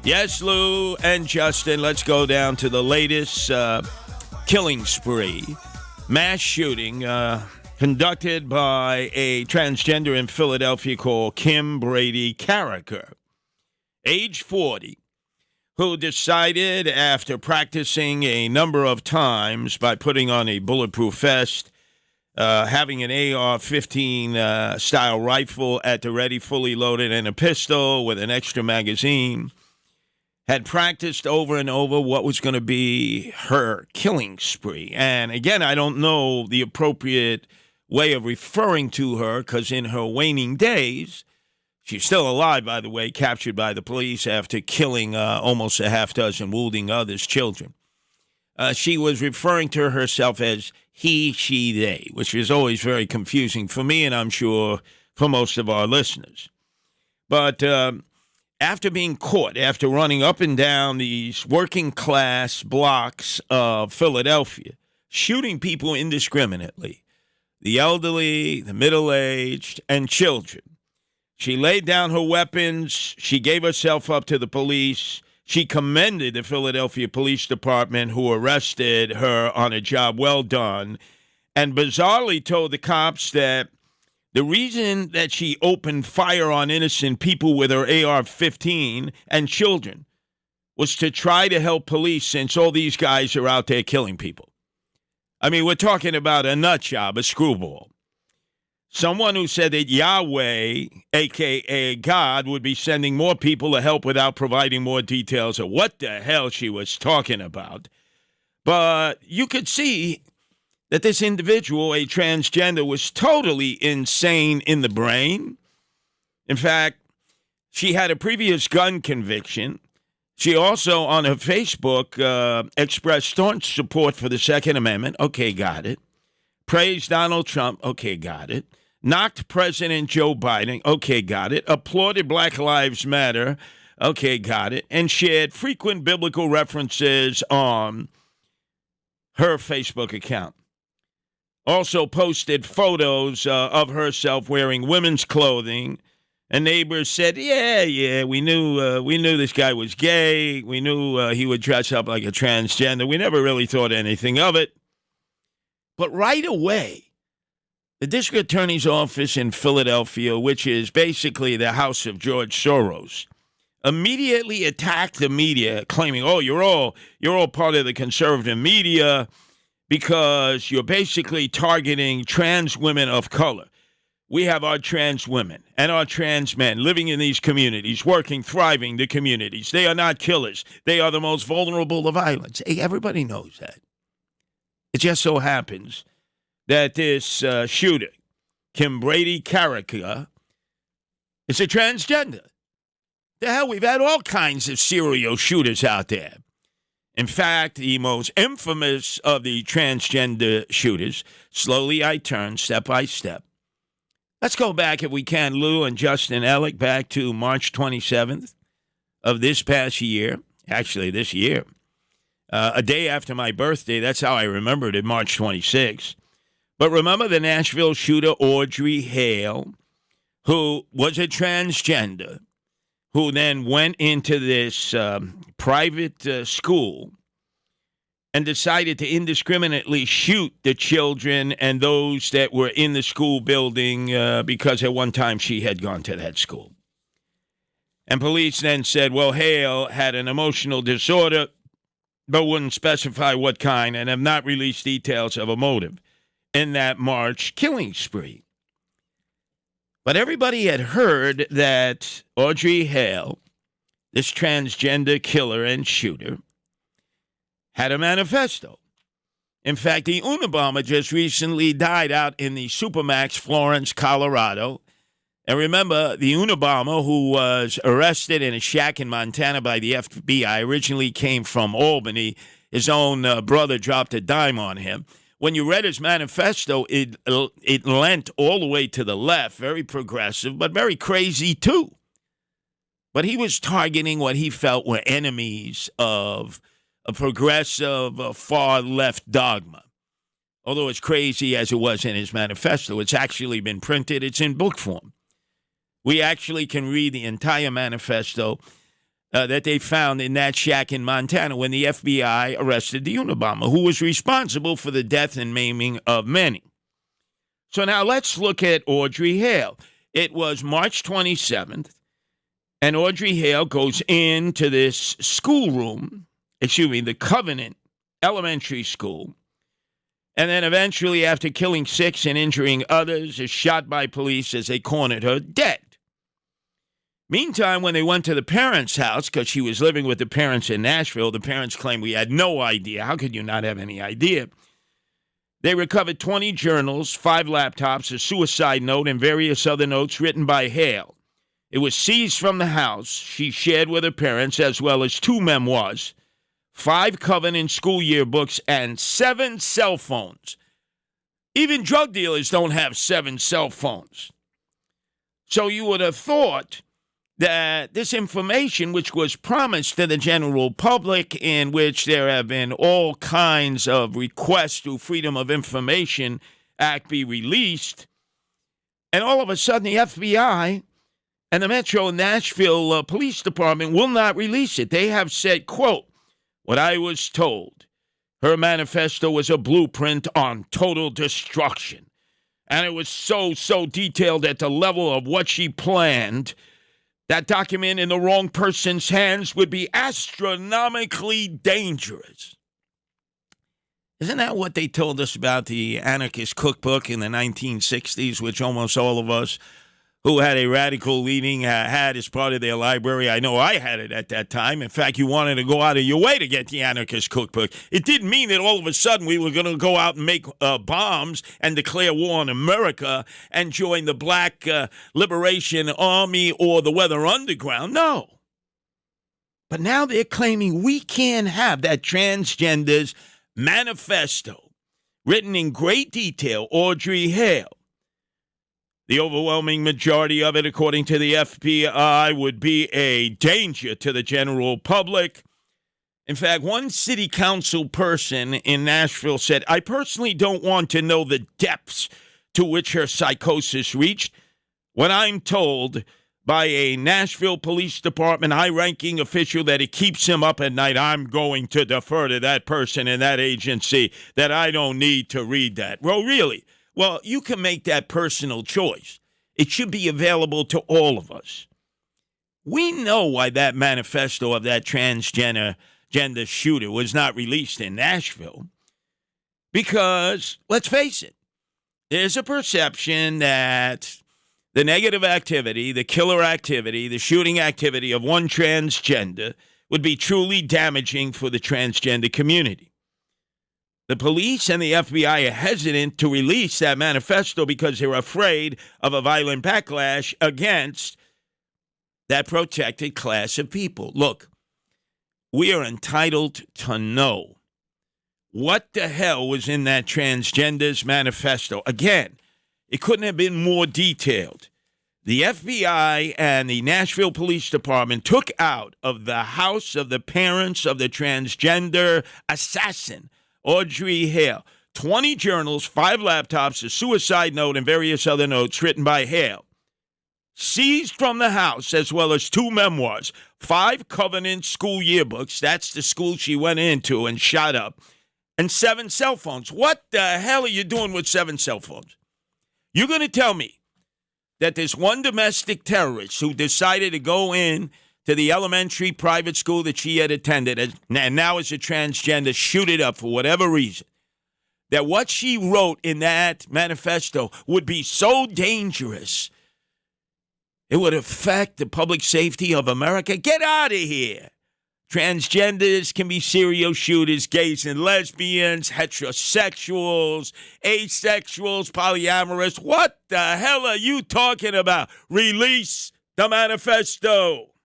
Yes, Lou and Justin, let's go down to the latest killing spree. Mass shooting conducted by a transgender in Philadelphia called Kim Brady Carricker, age 40, who decided after practicing a number of times by putting on a bulletproof vest, having an AR-15 style rifle at the ready, fully loaded, and a pistol with an extra magazine, had practiced over and over what was going to be her killing spree. And again, I don't know the appropriate way of referring to her because in her waning days, she's still alive, by the way, captured by the police after killing almost a half dozen, wounding others, children. She was referring to herself as he, she, they, which is always very confusing for me and I'm sure for most of our listeners. But after being caught, after running up and down these working class blocks of Philadelphia, shooting people indiscriminately, the elderly, the middle-aged, and children, she laid down her weapons. She gave herself up to the police. She commended the Philadelphia Police Department who arrested her on a job well done and bizarrely told the cops that the reason that she opened fire on innocent people with her AR-15 and children was to try to help police since all these guys are out there killing people. I mean, we're talking about a nut job, a screwball. Someone who said that Yahweh, a.k.a. God, would be sending more people to help without providing more details of what the hell she was talking about. But you could see that this individual, a transgender, was totally insane in the brain. In fact, she had a previous gun conviction. She also, on her Facebook, expressed staunch support for the Second Amendment. Okay, got it. Praised Donald Trump. Okay, got it. Knocked President Joe Biden. Okay, got it. Applauded Black Lives Matter. Okay, got it. And shared frequent biblical references on her Facebook account. Also posted photos of herself wearing women's clothing. And neighbors said, yeah, we knew this guy was gay. We knew he would dress up like a transgender. We never really thought anything of it. But right away, the district attorney's office in Philadelphia, which is basically the house of George Soros, immediately attacked the media, claiming, "Oh, you're all part of the conservative media because you're basically targeting trans women of color. We have our trans women and our trans men living in these communities, working, thriving the communities. They are not killers. They are the most vulnerable to violence." Hey, everybody knows that. It just so happens that this shooter, Kim Brady Carricker, is a transgender. The hell, we've had all kinds of serial shooters out there. In fact, the most infamous of the transgender shooters, slowly I turn step by step. Let's go back, if we can, Lou and Justin Ellick, back to March 27th of this past year. Actually, this year. A day after my birthday. That's how I remembered it, March 26th. But remember the Nashville shooter, Audrey Hale, who was a transgender, who then went into this private school and decided to indiscriminately shoot the children and those that were in the school building because at one time she had gone to that school. And police then said, well, Hale had an emotional disorder, but wouldn't specify what kind and have not released details of a motive in that March killing spree. But everybody had heard that Audrey Hale, this transgender killer and shooter, had a manifesto. In fact, the Unabomber just recently died out in the Supermax, Florence, Colorado. And remember, the Unabomber, who was arrested in a shack in Montana by the FBI, originally came from Albany. His own brother dropped a dime on him. When you read his manifesto, it leant all the way to the left, very progressive, but very crazy too. But he was targeting what he felt were enemies of a progressive, far-left dogma. Although as crazy as it was in his manifesto, it's actually been printed. It's in book form. We actually can read the entire manifesto that they found in that shack in Montana when the FBI arrested the Unabomber, who was responsible for the death and maiming of many. So now let's look at Audrey Hale. It was March 27th, and Audrey Hale goes into this schoolroom, the Covenant Elementary School, and then eventually, after killing 6 and injuring others, is shot by police as they cornered her dead. Meantime, when they went to the parents' house, because she was living with the parents in Nashville, the parents claimed we had no idea. How could you not have any idea? They recovered 20 journals, 5 laptops, a suicide note, and various other notes written by Hale. It was seized from the house she shared with her parents, as well as 2 memoirs, 5 Covenant school yearbooks, and 7 cell phones. Even drug dealers don't have 7 cell phones. So you would have thought that this information, which was promised to the general public, in which there have been all kinds of requests through Freedom of Information Act, be released, and all of a sudden the FBI and the Metro Nashville Police Department will not release it. They have said, quote, "What I was told, her manifesto was a blueprint on total destruction. And it was so detailed at the level of what she planned. That document in the wrong person's hands would be astronomically dangerous." Isn't that what they told us about the anarchist cookbook in the 1960s, which almost all of us who had a radical leaning had as part of their library? I know I had it at that time. In fact, you wanted to go out of your way to get the anarchist cookbook. It didn't mean that all of a sudden we were going to go out and make bombs and declare war on America and join the Black Liberation Army or the Weather Underground. No. But now they're claiming we can't have that transgender's manifesto written in great detail, Audrey Hale. The overwhelming majority of it, according to the FBI, would be a danger to the general public. In fact, one city council person in Nashville said, "I personally don't want to know the depths to which her psychosis reached. When I'm told by a Nashville Police Department high-ranking official that it keeps him up at night, I'm going to defer to that person in that agency that I don't need to read that." Well, really? Well, you can make that personal choice. It should be available to all of us. We know why that manifesto of that transgender shooter was not released in Nashville. Because, let's face it, there's a perception that the negative activity, the killer activity, the shooting activity of one transgender would be truly damaging for the transgender community. The police and the FBI are hesitant to release that manifesto because they're afraid of a violent backlash against that protected class of people. Look, we are entitled to know what the hell was in that transgender's manifesto. Again, it couldn't have been more detailed. The FBI and the Nashville Police Department took out of the house of the parents of the transgender assassin, Audrey Hale, 20 journals, 5 laptops, a suicide note, and various other notes written by Hale. Seized from the house, as well as 2 memoirs, 5 Covenant school yearbooks, that's the school she went into and shot up, and 7 cell phones. What the hell are you doing with 7 cell phones? You're going to tell me that this one domestic terrorist who decided to go in to the elementary private school that she had attended, and now as a transgender, shoot it up for whatever reason, that what she wrote in that manifesto would be so dangerous, it would affect the public safety of America? Get out of here. Transgenders can be serial shooters, gays and lesbians, heterosexuals, asexuals, polyamorous. What the hell are you talking about? Release the manifesto.